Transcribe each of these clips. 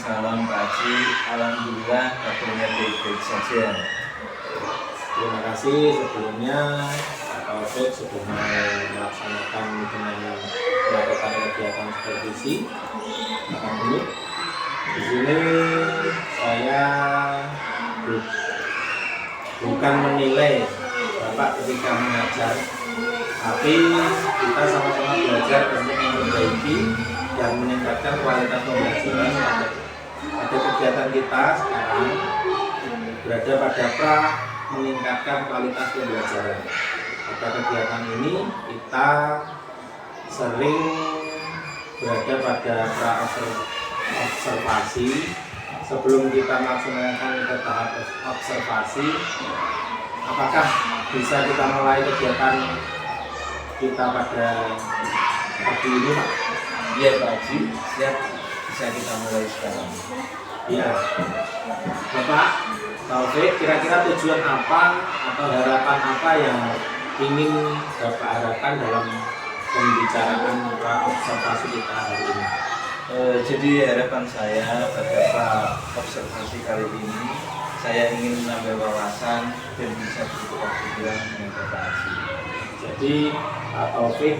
Waalaikumsalam Pak Haji. Alhamdulillah kabarnya baik-baik saja. Terima kasih sebelumnya Pak Taufik sudah melaksanakan dengan melakukan kegiatan supervisi ini. Di sini saya bukan menilai Bapak ketika mengajar, tapi kita sama-sama belajar untuk memperbaiki dan meningkatkan kualitas pembelajaran. Ada kegiatan kita sekarang berada pada pra meningkatkan kualitas pembelajaran. Pada kegiatan ini kita sering berada pada pra observasi. Sebelum kita melaksanakan ke tahap observasi, apakah bisa kita mulai kegiatan kita pada pagi ini, Pak? Iya Pak Haji, siap, bisa kita mulai sekarang. Iya. Bapak Taufik, kira-kira tujuan apa atau harapan apa yang ingin Bapak harapkan dalam pembicaraan pra observasi kita hari ini? Jadi harapan saya pada observasi kali ini, saya ingin menambah wawasan dan bisa bertukar pikiran dengan Bapak Haji. Jadi Pak Taufik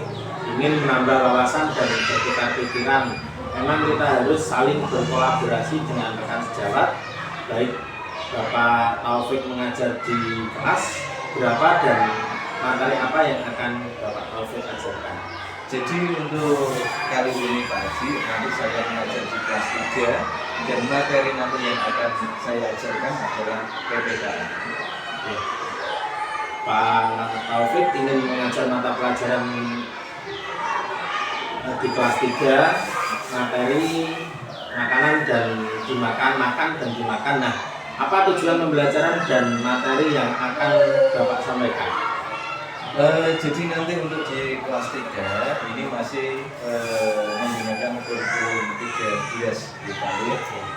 ingin menambah wawasan dan bertukar pikiran. Memang kita harus saling berkolaborasi dengan rekan sejawat, baik Bapak Taufik mengajar di kelas berapa dan materi apa yang akan Bapak Taufik ajarkan. Jadi untuk kali ini Pak Haji, nanti saya mengajar di kelas 3 dan materi nanti yang akan saya ajarkan adalah PPKN. Ya. Pak Taufik ingin mengajar mata pelajaran di kelas 3, materi makanan dan makan dan dimakan. Nah, apa tujuan pembelajaran dan materi yang akan Bapak sampaikan? Jadi nanti untuk di kelas 3 ini masih menggunakan kurikulum 13 Italia.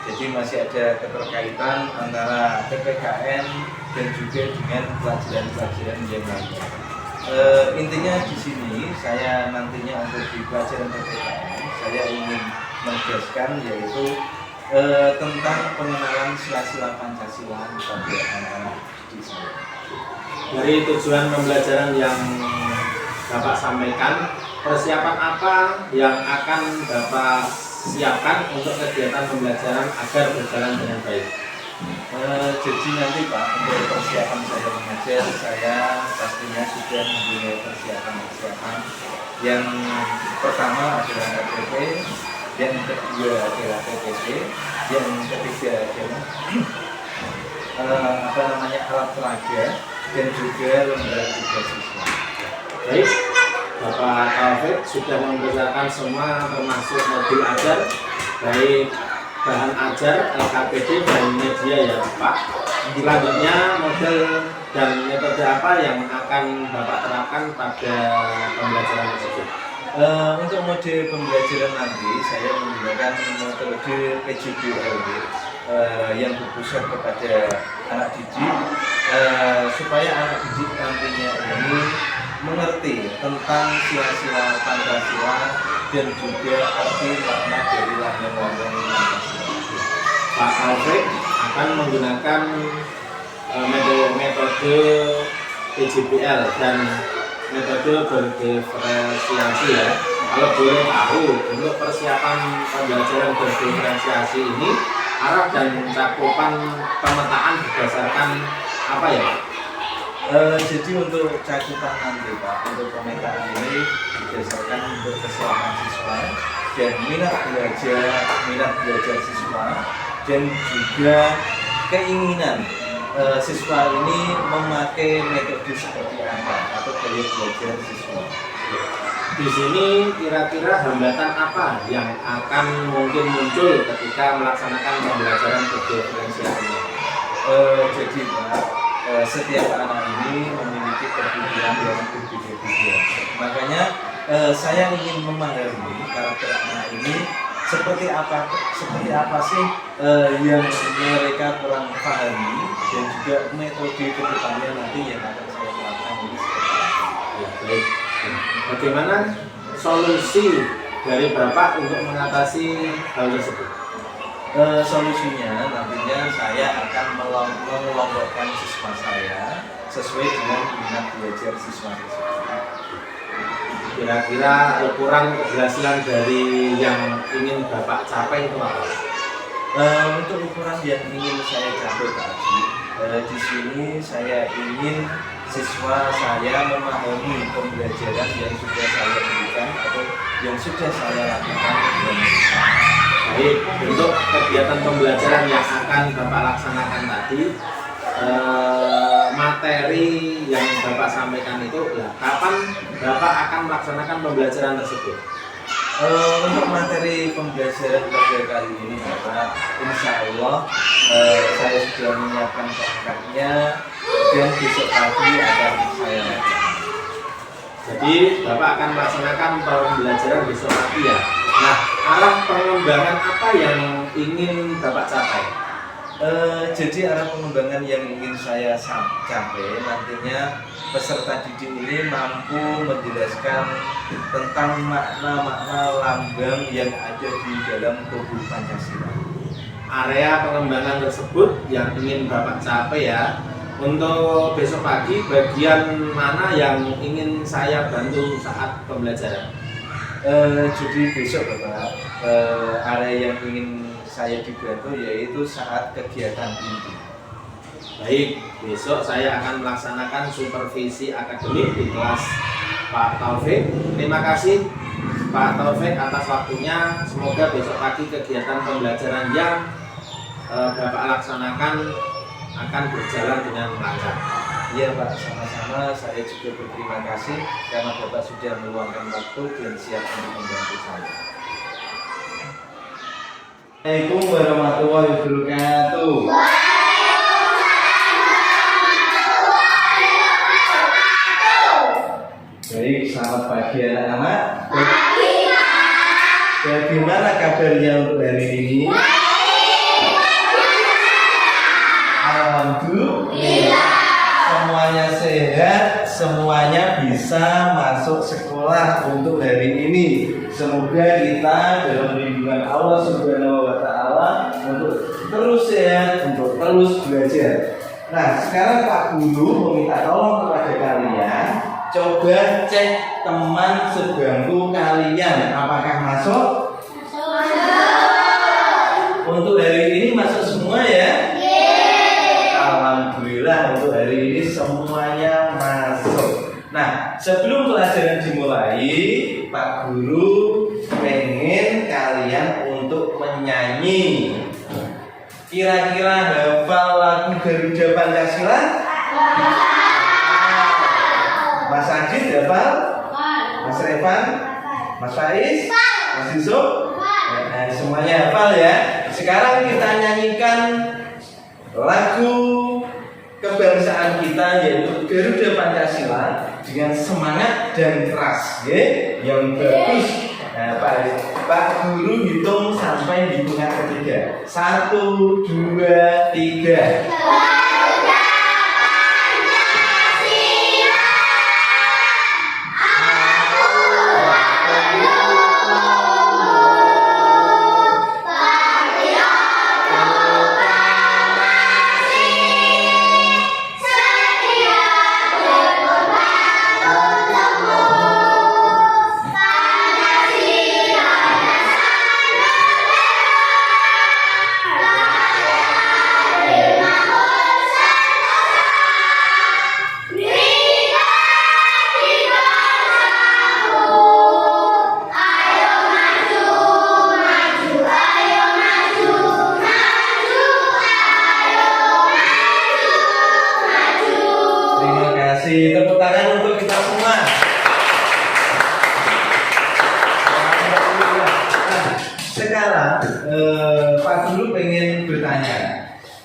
Jadi masih ada keterkaitan antara PPKN dan juga dengan pelajaran-pelajaran yang lain. Intinya di sini saya nantinya untuk di pelajaran PPKN saya ingin menegaskan yaitu tentang pengenalan sila-sila Pancasila bagi anak-anak di sini. Dari tujuan pembelajaran yang Bapak sampaikan, persiapan apa yang akan Bapak siapkan untuk kegiatan pembelajaran agar berjalan dengan baik? Jadi nanti Pak, untuk persiapan saya mengajar, saya pastinya sudah mempunyai persiapan. Yang pertama adalah RPP, yang kedua adalah PPP, yang ketiga adalah alat peraga dan juga lembaga tugas siswa. Baik, Bapak Taufik sudah mempersiapkan semua termasuk modul ajar, baik bahan ajar, LKPD dan media ya Pak. Selanjutnya model dan metode apa yang akan Bapak terapkan pada pembelajaran tersebut? Untuk mode pembelajaran nanti saya menggunakan metode PJBL yang berpusat kepada anak didik supaya anak didik nantinya ini mengerti tentang sila-sila Pancasila dan juga arti makna dari lambang-lambang Pancasila. Pak Taufik akan menggunakan metode PJBL dan metode berdiferensiasi ya. Kalau boleh tahu, untuk persiapan pembelajaran berdiferensiasi ini arah dan cakupan pemetaan berdasarkan apa ya Pak? Jadi untuk cakupan nanti Pak, untuk pemetaan ini berdasarkan untuk kesiapan siswa dan minat belajar siswa dan juga keinginan siswa ini memakai metode seperti apa atau gaya belajar siswa. Di sini kira-kira hambatan apa yang akan mungkin muncul ketika melaksanakan pembelajaran berdiferensiasi? Jadi Pak, setiap anak ini memiliki kebutuhan yang berbeda-beda. Makanya saya ingin memahami karakter anak ini seperti apa sih yang mereka kurang pahami dan juga metode kedepannya nanti yang akan saya terapkan ini seperti apa. Ya, baik. Bagaimana solusi dari Bapak untuk mengatasi hal tersebut? Solusinya nantinya saya akan mengelompokkan siswa saya sesuai dengan minat belajar siswa tersebut. Kira-kira ukuran keberhasilan dari yang ingin Bapak capai itu apa? Untuk ukuran yang ingin saya capai tadi, di sini saya ingin siswa saya memahami pembelajaran yang sudah saya berikan atau yang sudah saya lakukan dengan Baik, untuk kegiatan pembelajaran yang akan Bapak laksanakan tadi, materi yang Bapak sampaikan itu, kapan Bapak akan melaksanakan pembelajaran tersebut? Untuk materi pembelajaran pada kali ini Bapak, insya Allah saya sudah menyiapkan perangkatnya dan besok pagi akan saya lakukan. Jadi Bapak akan melaksanakan pembelajaran besok pagi ya. Nah, arah pengembangan apa yang ingin Bapak capai? Jadi arah pengembangan yang ingin saya capai nantinya peserta didik ini mampu menjelaskan tentang makna-makna lambang yang ada di dalam tubuh Pancasila. Area pengembangan tersebut yang ingin Bapak capai ya. Untuk besok pagi, bagian mana yang ingin saya bantu saat pembelajaran? Jadi besok Bapak, area yang ingin saya dibantu yaitu saat kegiatan inti. Baik, besok saya akan melaksanakan supervisi akademik di kelas Pak Taufik. Terima kasih Pak Taufik atas waktunya. Semoga besok pagi kegiatan pembelajaran yang Bapak laksanakan akan berjalan dengan lancar. Iya Pak, sama-sama. Saya juga berterima kasih karena Bapak sudah meluangkan waktu dan siap untuk membantu saya. Assalamualaikum warahmatullahi wabarakatuh. Baik, selamat pagi anak-anak. Pagi, Pak. Bagaimana kabarnya untuk hari ini? Alhamdulillah. Semuanya sehat, semuanya bisa masuk sekolah untuk hari ini. Semoga kita dalam lindungan Allah Subhanahu wa Ta'ala untuk terus sehat, untuk terus belajar. Nah, sekarang Pak Guru meminta tolong kepada kalian, coba cek teman sebangku kalian, apakah masuk? Untuk hari ini masuk semua ya? Alhamdulillah, untuk hari ini semuanya masuk. Nah, sebelum pelajaran dimulai, Pak Guru pengen kalian untuk menyanyi. Kira-kira hafal lagu Garuda Pancasila? Mas Ajit hafal? Mas Revan? Mas Faiz? Mas Yusuf? Semuanya hafal ya. Sekarang kita nyanyikan lagu kebangsaan kita yaitu Garuda Pancasila dengan semangat dan keras, ya, yang bagus. Nah, Pak Guru hitung sampai hitungan ketiga. 1, 2, 3. Tepuk tangan untuk kita semua. Nah, sekarang Pak Guru pengen bertanya,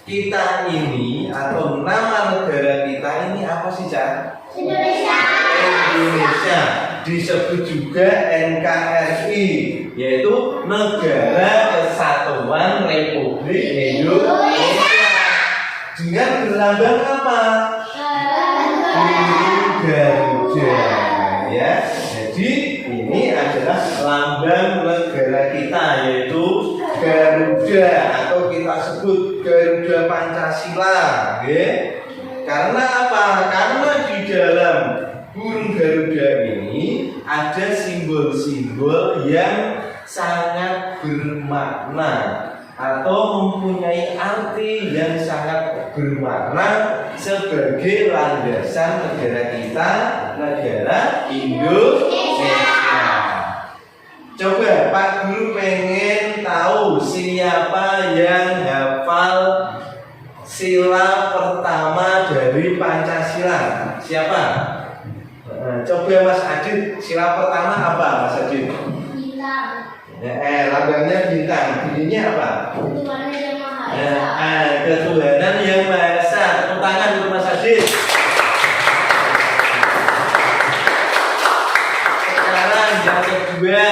kita ini atau nama negara kita ini apa sih, Cak? Indonesia. Indonesia. Disebut juga NKRI, yaitu Negara Kesatuan Republik Indonesia. Dengan berlambang apa? Garuda, ya. Jadi ini adalah lambang negara kita, yaitu Garuda atau kita sebut Garuda Pancasila, ya. Karena apa? Karena di dalam burung Garuda ini ada simbol-simbol yang sangat bermakna atau mempunyai arti yang sangat bermakna sebagai landasan negara kita, negara Indonesia. Coba Pak Guru pengen tahu siapa yang hafal sila pertama dari Pancasila? Siapa? Coba Mas Adit, sila pertama apa Mas Adit? Bintang. Lambangnya bintang. Bunyinya apa? Ketuhanan yang Maha Esa. Ketuhanan yang Maha Esa. Tepuk tangan untuk Mas Adit. Sekarang yang kedua,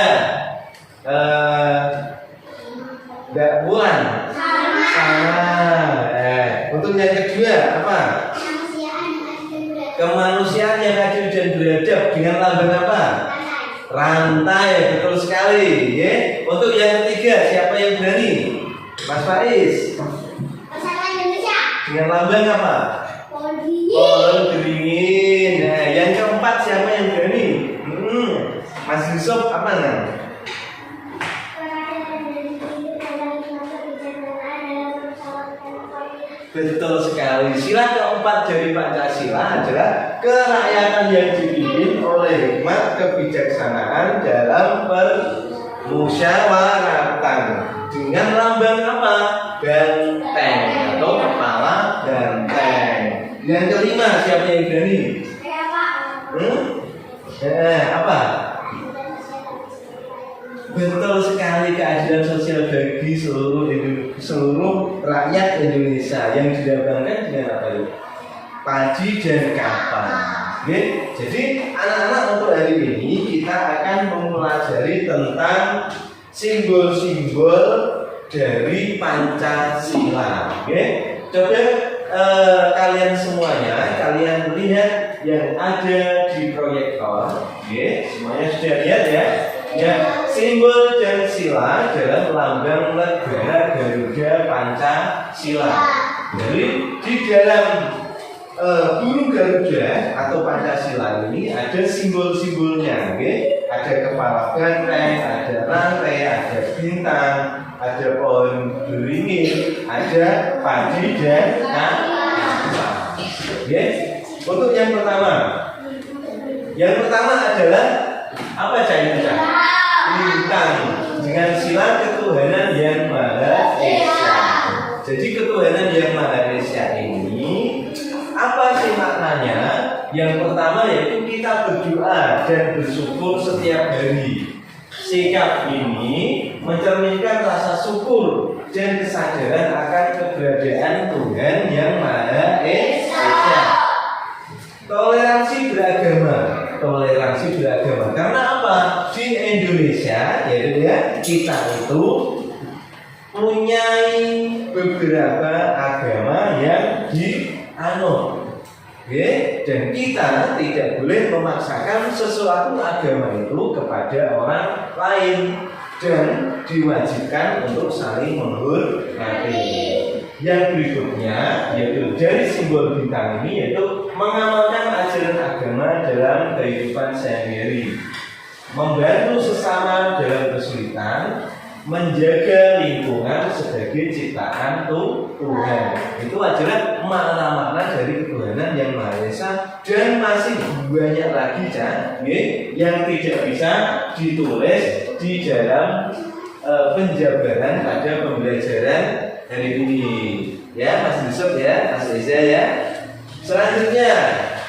Mbak Bulan. Sama. Untuk yang kedua apa? Kemanusiaan yang adil dan beradab dengan lambang apa? Rantai, betul sekali, ya. Untuk yang ketiga, siapa yang berani? Mas Faiz. Persatuan Indonesia. Dengan lambang apa? Pohon beringin. Pohon beringin. Nah, yang keempat siapa yang berani? Mas Yusuf apa namanya? Betul sekali. Sila keempat dari Pancasila adalah kerakyatan yang dipimpin oleh hikmat kebijaksanaan dalam permusyawaratan dengan lambang apa? Benteng atau kepala benteng. Yang kelima siapa yang berani? Apa? Betul sekali, keadilan sosial bagi seluruh rakyat Indonesia yang didapatkan dengan apa itu? Padi dan kapan. Okay? Jadi anak-anak untuk hari ini kita akan mempelajari tentang simbol-simbol dari Pancasila. Okay? Coba kalian semuanya, kalian lihat yang ada di proyektor. Okay? Semuanya sudah lihat ya? Ya, simbol dan sila dalam lambang negara Garuda Pancasila. Jadi di dalam burung Garuda atau Pancasila ini ada simbol-simbolnya, okay? Ada kepala benteng, ada rantai, ada bintang, ada pohon beringin, ada padi dan kapas. Okay? Untuk yang pertama adalah apa cahaya? Bintang dengan sila ketuhanan yang Maha Esa. Jadi ketuhanan yang Maha Esa ini apa sih maknanya? Yang pertama yaitu kita berdoa dan bersyukur setiap hari. Sikap ini mencerminkan rasa syukur dan kesadaran akan keberadaan Tuhan yang Maha Esa. Toleransi beragama. Karena apa? Di Indonesia yaitu ya, kita itu punya beberapa agama yang dianut. Okay? Dan kita tidak boleh memaksakan sesuatu agama itu kepada orang lain dan diwajibkan untuk saling menghormati. Yang berikutnya yaitu dari simbol bintang ini yaitu mengamalkan ajaran agama dalam kehidupan sehari-hari, membantu sesama dalam kesulitan, menjaga lingkungan sebagai ciptaan Tuhan. Itu adalah makna-makna dari ketuhanan yang Maha Esa dan masih banyak lagi yang tidak bisa ditulis di dalam penjabaran pada pembelajaran hari ini. Ya, Mas Yusuf ya, Mas Eza ya. Selanjutnya,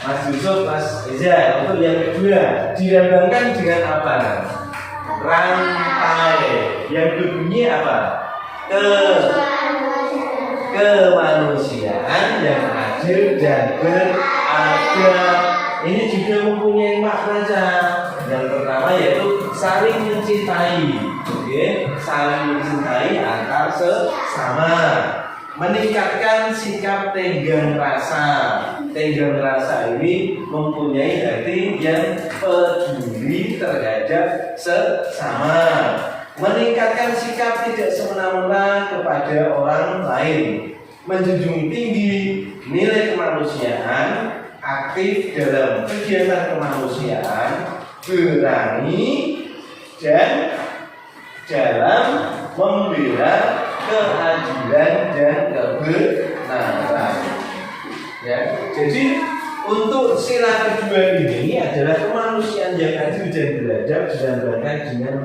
Mas Yusuf, Mas Eza, untuk yang kedua dilambangkan dengan apa? Rantai. Yang berbunyi apa? Kemanusiaan yang adil dan beradab. Ini juga mempunyai makna. Yang pertama yaitu saling mencintai. Oke, saling mencintai antar sesama. meningkatkan sikap tenggang rasa. Tenggang rasa ini mempunyai hati yang peduli terhadap sesama. Meningkatkan sikap tidak semena-mena kepada orang lain. Menjunjung tinggi nilai kemanusiaan, aktif dalam kegiatan kemanusiaan, berani dan dalam membela keadilan dan kebenaran. Ya, jadi untuk sila kedua ini adalah kemanusiaan yang adil dan beradab dilambangkan dengan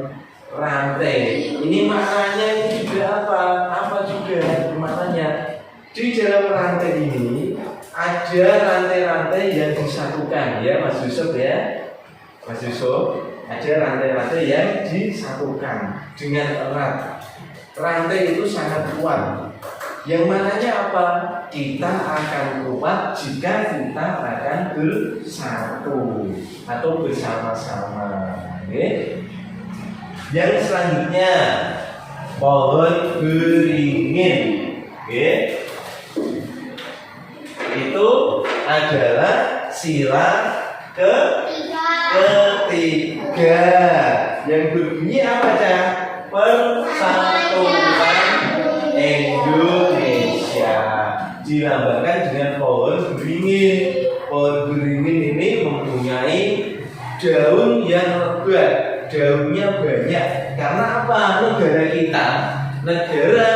rantai. Ini maknanya ini juga apa? Apa juga maknanya? Di dalam rantai ini ada rantai-rantai yang disatukan, ya Mas Yusuf ya, Mas Yusuf. Ada rantai-rantai yang disatukan dengan erat. Rantai itu sangat kuat. Yang mananya apa? Kita akan kuat jika kita akan bersatu atau bersama-sama. Okay? Yang selanjutnya pohon beringin. Okay? Itu adalah sila ketiga yang berbunyi apa Cak? Persatuan Indonesia, dilambangkan dengan pohon beringin. Pohon beringin ini mempunyai daun yang lebat, daunnya banyak. Karena apa? Negara kita, negara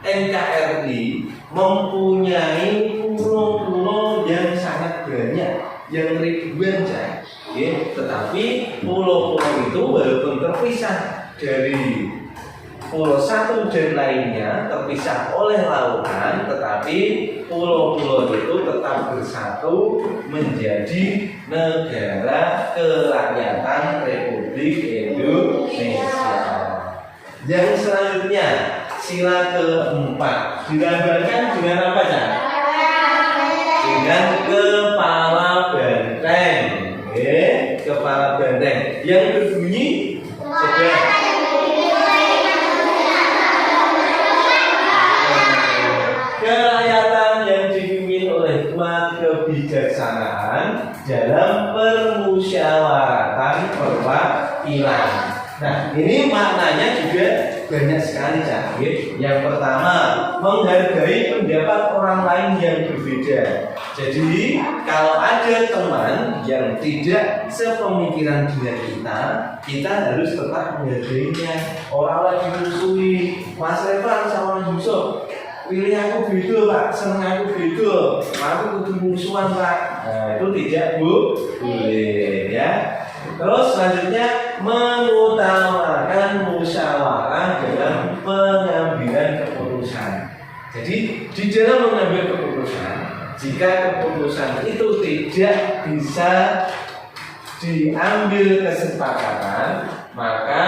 NKRI mempunyai pulau-pulau yang sangat banyak, yang ribuan Cak. Tetapi pulau-pulau itu walaupun terpisah dari pulau satu dan lainnya, terpisah oleh lautan, tetapi pulau-pulau itu tetap bersatu menjadi negara kerakyatan Republik Indonesia. Yang selanjutnya sila keempat dilambangkan dengan apa Cak? Dengan kepala benteng. Kepala benteng yang berbunyi sudah kerakyatan yang dipimpin oleh hikmat kebijaksanaan dalam permusyawaratan perwakilan. Nah, ini maknanya juga banyak sekali Cak. Yang pertama, menghargai pendapat orang lain yang berbeda. Jadi, kalau ada teman yang tidak sepemikiran dengan kita harus tetap menghargainya. Orang lagi musuhi Mas Revan sama Mas Yusuf, pilih aku beda Pak, seneng aku beda, aku kudu musuhan Pak. Nah, itu tidak boleh ya. Terus selanjutnya mengutamakan musyawarah dalam pengambilan keputusan. Jadi di dalam mengambil keputusan, jika keputusan itu tidak bisa diambil kesepakatan, maka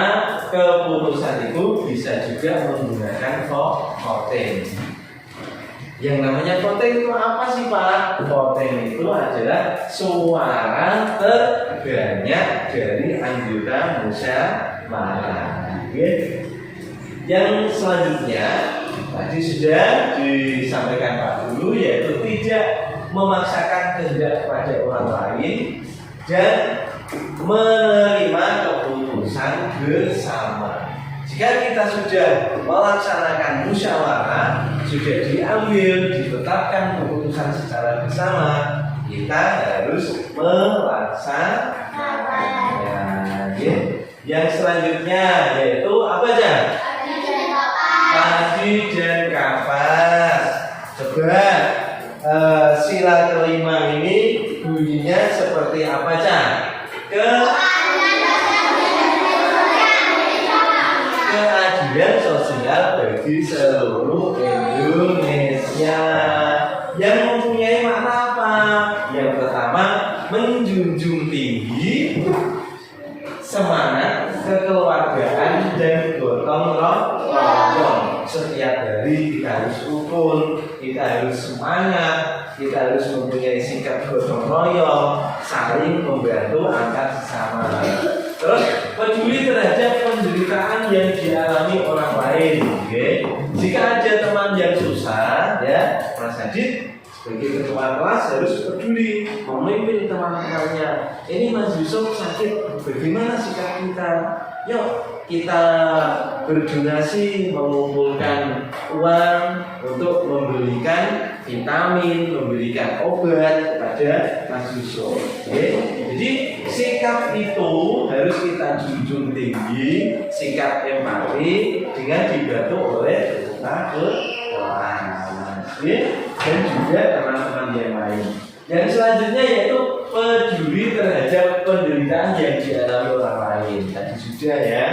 keputusan itu bisa juga menggunakan voting. Yang namanya voting itu apa sih Pak? Voting itu adalah suara terbanyak dari anggota musyawarah. Yang selanjutnya tadi sudah disampaikan Pak Guru, yaitu tidak memaksakan kehendak kepada orang lain dan menerima keputusan bersama. Jika kita sudah melaksanakan musyawarah, sudah diambil, ditetapkan keputusan secara bersama, kita harus melaksanakannya. Yang selanjutnya yaitu apa aja? Padi dan kapas. Coba sila kelima ini bunyinya seperti apa aja? Keadilan sosial bagi seluruh Indonesia. Yang mempunyai makna apa? Yang pertama, menjunjung tinggi semangat kekeluargaan dan gotong royong. Setiap hari kita harus rukun, kita harus semangat, kita harus mempunyai sikap gotong royong, saling membantu antar sesama. Terus peduli terhadap penderitaan yang dialami orang lain. Jika ada teman yang susah, Adit sebagai ketua kelas harus peduli memimpin teman-temannya. Ini Mas Yusuf sakit, bagaimana sikap kita? Yuk kita berdonasi, mengumpulkan uang untuk membelikan vitamin, memberikan obat kepada Mas Yusuf. Jadi sikap itu harus kita junjung tinggi, sikap empati dengan dibantu oleh kita kelas. Dan juga teman-teman yang lain. Yang selanjutnya yaitu peduli terhadap penderitaan yang dialami orang lain. Tadi sudah ya.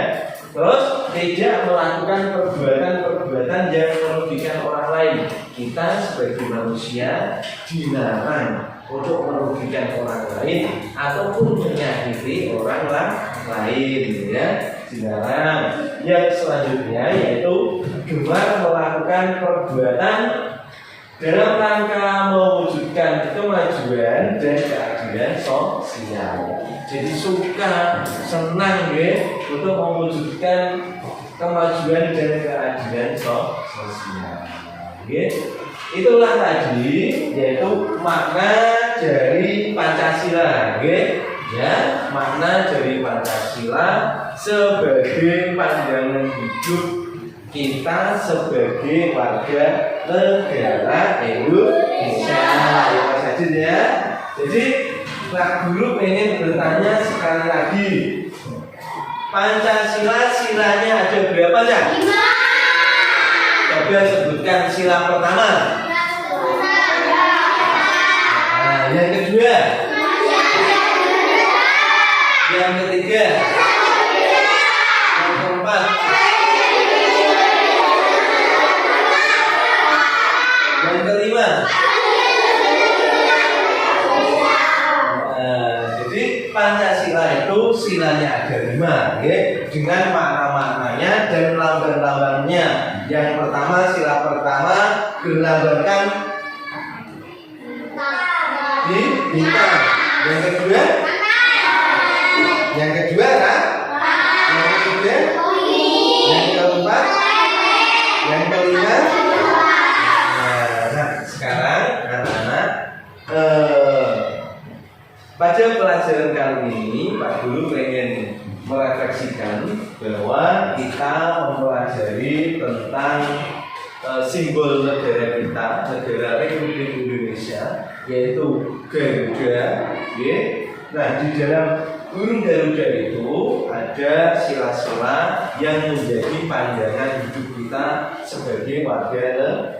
Terus tidak melakukan perbuatan-perbuatan yang merugikan orang lain. Kita sebagai manusia dilarang untuk merugikan orang lain ataupun menyakiti orang lain, ya, dilarang. Yang selanjutnya yaitu gemar melakukan perbuatan dalam rangka mewujudkan kemajuan dan keadilan sosial. Jadi suka, senang ya untuk mewujudkan kemajuan dan keadilan sosial. Itulah tadi yaitu makna dari Pancasila, ya, makna dari Pancasila sebagai pandangan hidup kita sebagai warga negara Indonesia. Ya Mas Adit ya. Jadi Pak Guru pengen bertanya sekali lagi, Pancasila silanya ada berapa ya? 5. Coba sebutkan sila pertama. Nah, yang kedua. Yang ketiga. Yang keempat. Yang kelima. Jadi Pancasila itu silanya ada 5, ya, dengan makna-maknanya dan lambang-lambangnya. Yang pertama, sila pertama dilambangkan di bintang. Yang kedua, kan? Yang ketiga, yang keempat, yang kelima. Nah, sekarang anak-anak, pada pelajaran kali ini Pak Guru pengen merefleksikan bahwa kita mempelajari tentang simbol negara kita, negara Republik Indonesia, yaitu Garuda. Nah, di dalam burung Garuda itu ada sila-sila yang menjadi pandangan hidup kita sebagai warga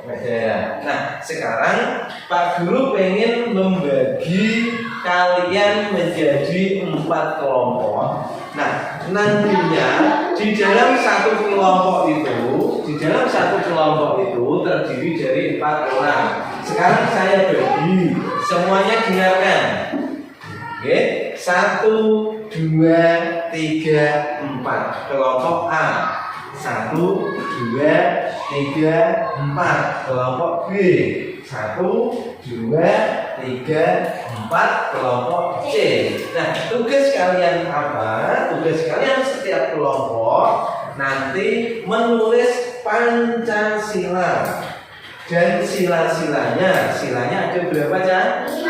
negara. Nah, sekarang Pak Guru pengen membagi kalian menjadi 4 kelompok. Nah, nantinya di dalam satu kelompok itu terdiri dari 4 orang. Sekarang saya bagi, semuanya dengarkan. Oke, 1, 2, 3, 4. Kelompok A. 1, 2, 3, 4. Kelompok B. 1, 2, 3, 4. Kelompok C. Nah, tugas kalian apa? Tugas kalian setiap kelompok nanti menulis Pancasila dan silanya ada berapa ya? 5.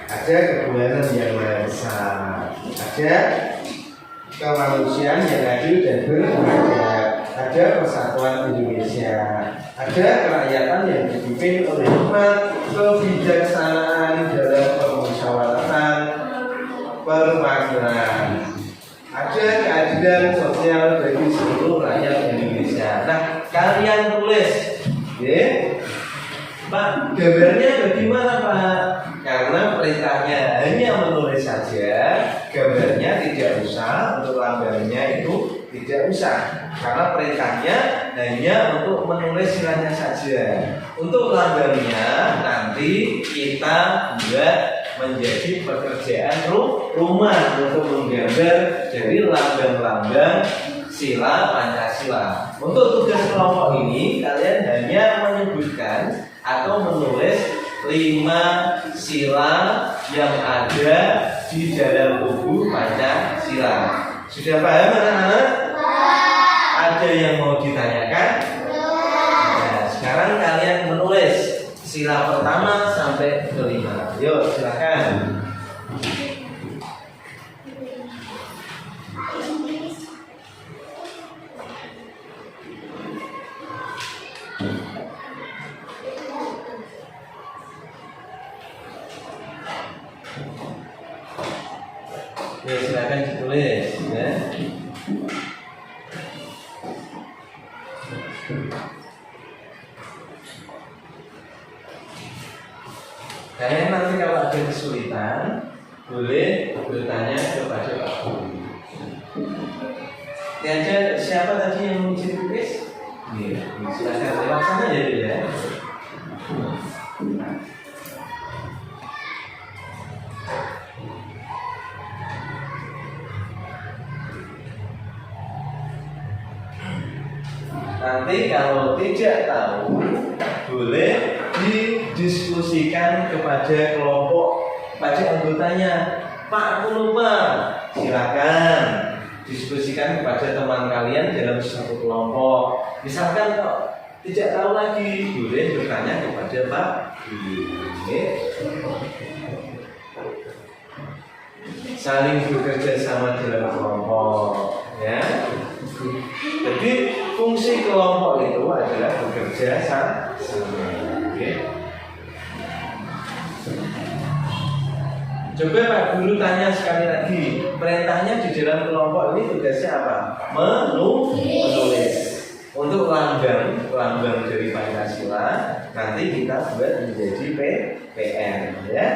Ada kebenaran yang maha besar, ada kemanusiaan yang adil dan beradab, ada persatuan Indonesia, ada kerakyatan yang dipimpin oleh hikmat, kebijaksanaan dalam permusyawaratan, permakmuran, ada keadilan sosial bagi seluruh rakyat Indonesia. Nah, kalian tulis, ya. Pak, gambarnya bagaimana Pak? Karena perintahnya hanya menulis saja, gambarnya tidak usah, untuk lambangnya itu tidak usah. Karena perintahnya hanya untuk menulis silanya saja. Untuk lambangnya nanti kita buat menjadi pekerjaan rumah untuk menggambar dari lambang-lambang sila Pancasila. Untuk tugas kelompok ini kalian hanya menyebutkan atau menulis 5 sila yang ada di dalam tubuh Pancasila. Sudah paham anak-anak? Ada yang mau ditanyakan? Nah, sekarang kalian menulis sila pertama sampai kelima. Yuk, silakan. Ya, silakan ditulis ya. Kalian nanti kalau ada kesulitan boleh bertanya kepada Pak Guru. Diajak siapa tadi yang mau izin tulis? Iya, silakan lewat sana ya. Nanti kalau tidak tahu boleh didiskusikan kepada kelompok, pada anggotanya. Pak, aku lupa, silakan diskusikan kepada teman kalian dalam satu kelompok. Misalkan kok tidak tahu lagi, boleh bertanya kepada Pak Guru. Saling bekerja sama dalam kelompok, ya. Jadi fungsi kelompok itu adalah bekerja sama. Coba Pak Guru tanya sekali lagi, perintahnya di dalam kelompok ini tugasnya apa? Menulis. Untuk lambang dari Pancasila nanti kita buat menjadi PR, ya.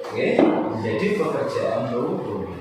Oke, menjadi pekerjaan dulu.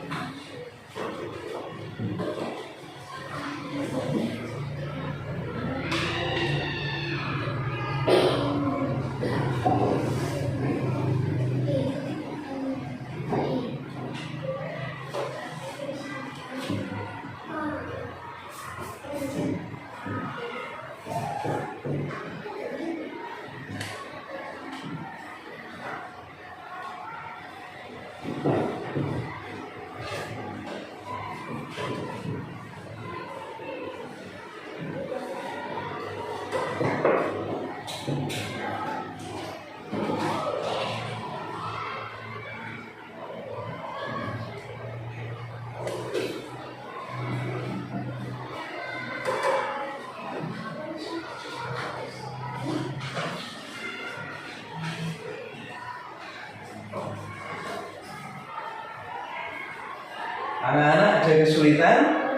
Anak-anak ada kesulitan?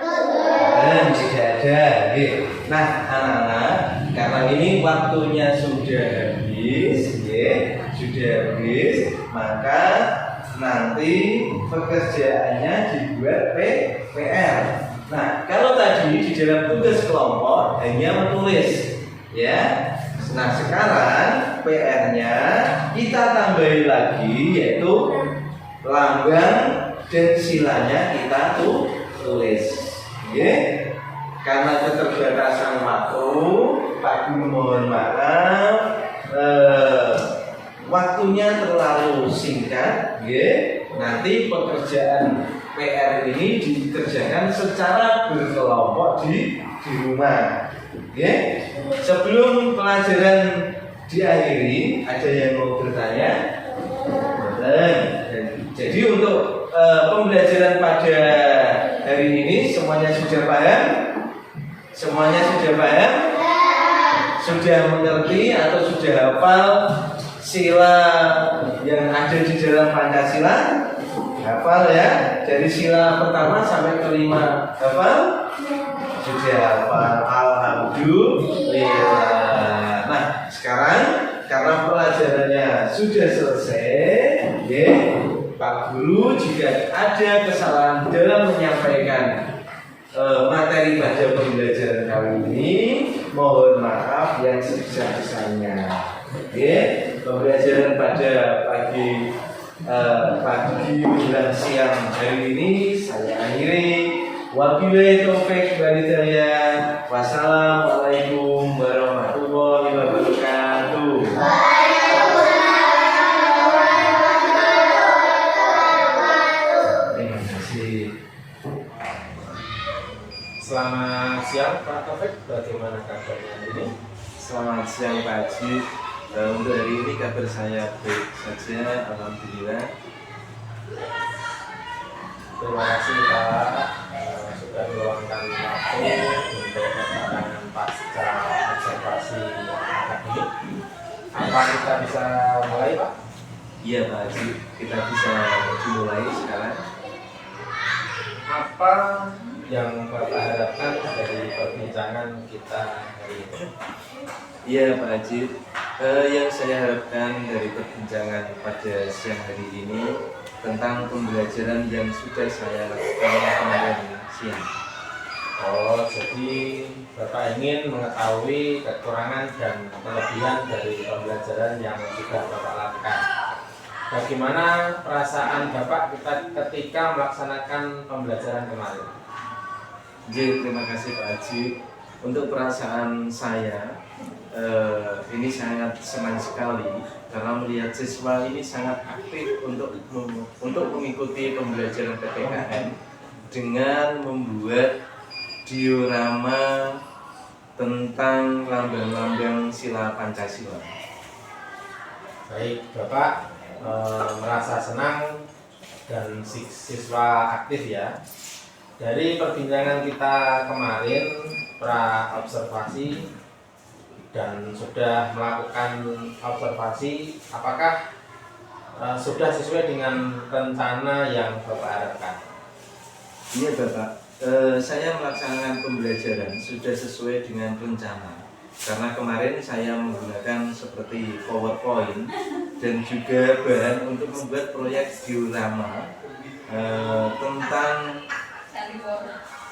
Tidak ada. Nah, anak-anak, karena ini waktunya sudah habis, maka nanti pekerjaannya dibuat PR. Nah, kalau tadi di dalam tugas kelompok hanya menulis, ya. Nah, sekarang PR-nya kita tambahin lagi, yaitu lambang dan silanya kita tulis, karena keterbatasan waktu, Pak Guru mohon maaf, waktunya terlalu singkat, nanti pekerjaan PR ini dikerjakan secara berkelompok di rumah, Sebelum pelajaran diakhiri, ada yang mau bertanya? Jadi untuk pembelajaran pada hari ini semuanya sudah paham? Semuanya sudah paham? Sudah mengerti atau sudah hafal sila yang ada di dalam Pancasila? Hafal ya? Dari sila pertama sampai kelima hafal? Sudah hafal. Alhamdulillah. Nah, sekarang karena pelajarannya sudah selesai, Pak Guru jika ada kesalahan dalam menyampaikan materi pada pembelajaran kali ini, mohon maaf yang sebesar-besarnya. Pembelajaran pada pagi menjelang siang hari ini saya akhiri. Wabillahi taufiq wal hidayah. Wassalamualaikum warahmatullahi wabarakatuh. Terima kasih. Selamat siang Pak Taufik, bagaimana kabarnya ini? Selamat siang Pak Haji. Untuk hari ini kabar saya baik saja, alhamdulillah. Terima kasih Pak sudah meluangkan waktu untuk keterangan pasca observasi akademik. Apa kita bisa mulai Pak? Iya Pak Haji, kita bisa dimulai sekarang. Apa yang Bapak harapkan dari perbincangan kita hari ini? Iya Pak Haji, yang saya harapkan dari perbincangan pada siang hari ini tentang pembelajaran yang sudah saya lakukan kemarin siang. Oh, jadi Bapak ingin mengetahui kekurangan dan kelebihan dari pembelajaran yang sudah Bapak lakukan. Bagaimana perasaan Bapak ketika melaksanakan pembelajaran kemarin? Terima kasih Pak Haji. Untuk perasaan saya, ini sangat senang sekali karena melihat siswa ini sangat aktif untuk mengikuti pembelajaran PPKN dengan membuat diorama tentang lambang-lambang sila Pancasila. Baik, Bapak merasa senang dan siswa aktif ya. Dari perbincangan kita kemarin pra observasi dan sudah melakukan observasi, apakah sudah sesuai dengan rencana yang Bapak harapkan? Iya Bapak, saya melaksanakan pembelajaran sudah sesuai dengan rencana. Karena kemarin saya menggunakan seperti PowerPoint dan juga bahan untuk membuat proyek diorama tentang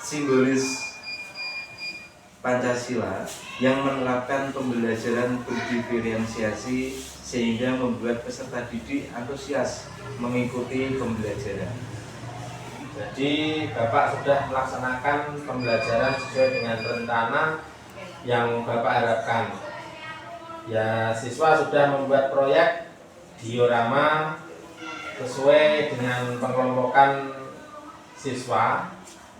simbolis Pancasila yang menerapkan pembelajaran berdiferensiasi sehingga membuat peserta didik antusias mengikuti pembelajaran. Jadi Bapak sudah melaksanakan pembelajaran sesuai dengan rencana yang Bapak harapkan. Ya, siswa sudah membuat proyek diorama sesuai dengan pengelompokan siswa.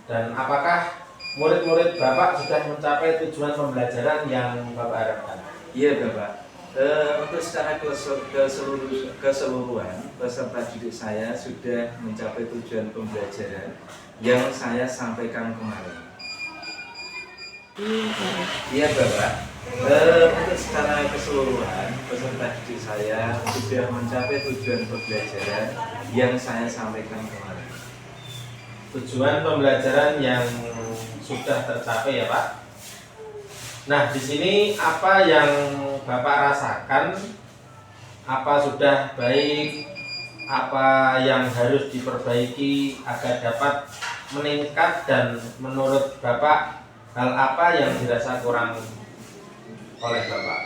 Dan apakah murid-murid Bapak sudah mencapai tujuan pembelajaran yang Bapak harapkan? Iya Bapak, untuk secara keseluruhan peserta didik saya sudah mencapai tujuan pembelajaran yang saya sampaikan kemarin. Iya Bapak, untuk secara keseluruhan peserta didik saya sudah mencapai tujuan pembelajaran yang saya sampaikan kemarin. Tujuan pembelajaran yang sudah tercapai ya Pak. Nah, di sini apa yang Bapak rasakan? Apa sudah baik? Apa yang harus diperbaiki agar dapat meningkat, dan menurut Bapak hal apa yang dirasa kurang oleh Bapak?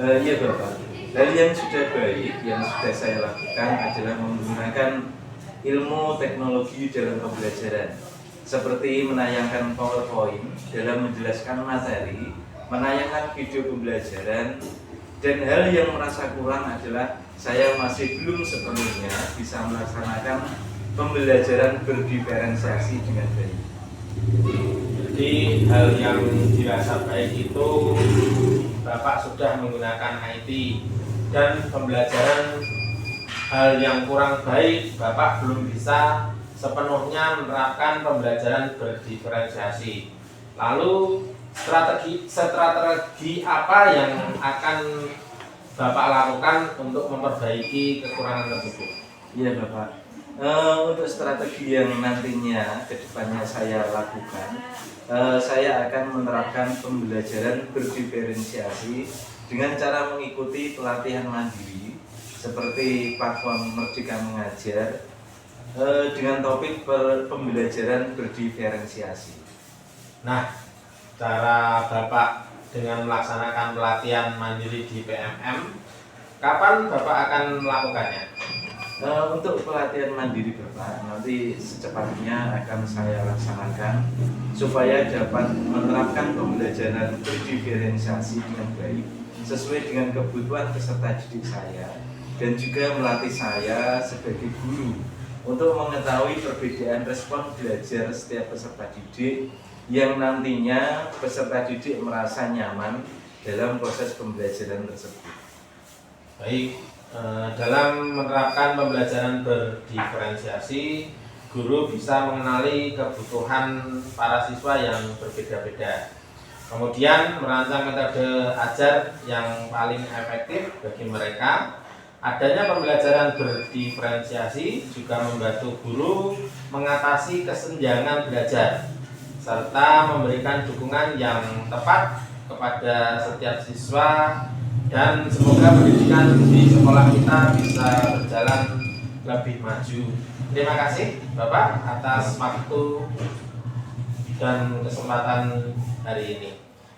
Iya Bapak, hal yang sudah baik yang sudah saya lakukan adalah menggunakan ilmu teknologi dalam pembelajaran, seperti menayangkan PowerPoint dalam menjelaskan materi, menayangkan video pembelajaran. Dan hal yang merasa kurang adalah saya masih belum sepenuhnya bisa melaksanakan pembelajaran berdiferensiasi dengan baik. Jadi hal yang dirasa baik itu Bapak sudah menggunakan IT, dan pembelajaran hal yang kurang baik Bapak belum bisa sepenuhnya menerapkan pembelajaran berdiferensiasi. Lalu strategi apa yang akan Bapak lakukan untuk memperbaiki kekurangan tersebut? Iya Bapak, untuk strategi yang nantinya kedepannya saya lakukan, saya akan menerapkan pembelajaran berdiferensiasi dengan cara mengikuti pelatihan mandiri seperti platform Merdeka Mengajar dengan topik pembelajaran berdiferensiasi. Nah, cara Bapak dengan melaksanakan pelatihan mandiri di PMM, kapan Bapak akan melakukannya? Untuk pelatihan mandiri Bapak, nanti secepatnya akan saya laksanakan supaya dapat menerapkan pembelajaran berdiferensiasi dengan baik sesuai dengan kebutuhan peserta didik saya, dan juga melatih saya sebagai guru untuk mengetahui perbedaan respon belajar setiap peserta didik yang nantinya peserta didik merasa nyaman dalam proses pembelajaran tersebut. Baik, dalam menerapkan pembelajaran berdiferensiasi, guru bisa mengenali kebutuhan para siswa yang berbeda-beda. Kemudian merancang metode ajar yang paling efektif bagi mereka. Adanya pembelajaran berdiferensiasi juga membantu guru mengatasi kesenjangan belajar serta memberikan dukungan yang tepat kepada setiap siswa, dan semoga pendidikan di sekolah kita bisa berjalan lebih maju. Terima kasih Bapak atas waktu dan kesempatan hari ini.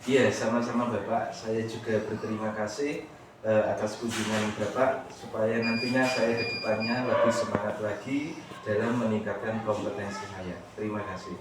Iya, sama-sama Bapak. Saya juga berterima kasih atas kunjungan Bapak, supaya nantinya saya ke depannya lebih semangat lagi dalam meningkatkan kompetensi saya. Terima kasih.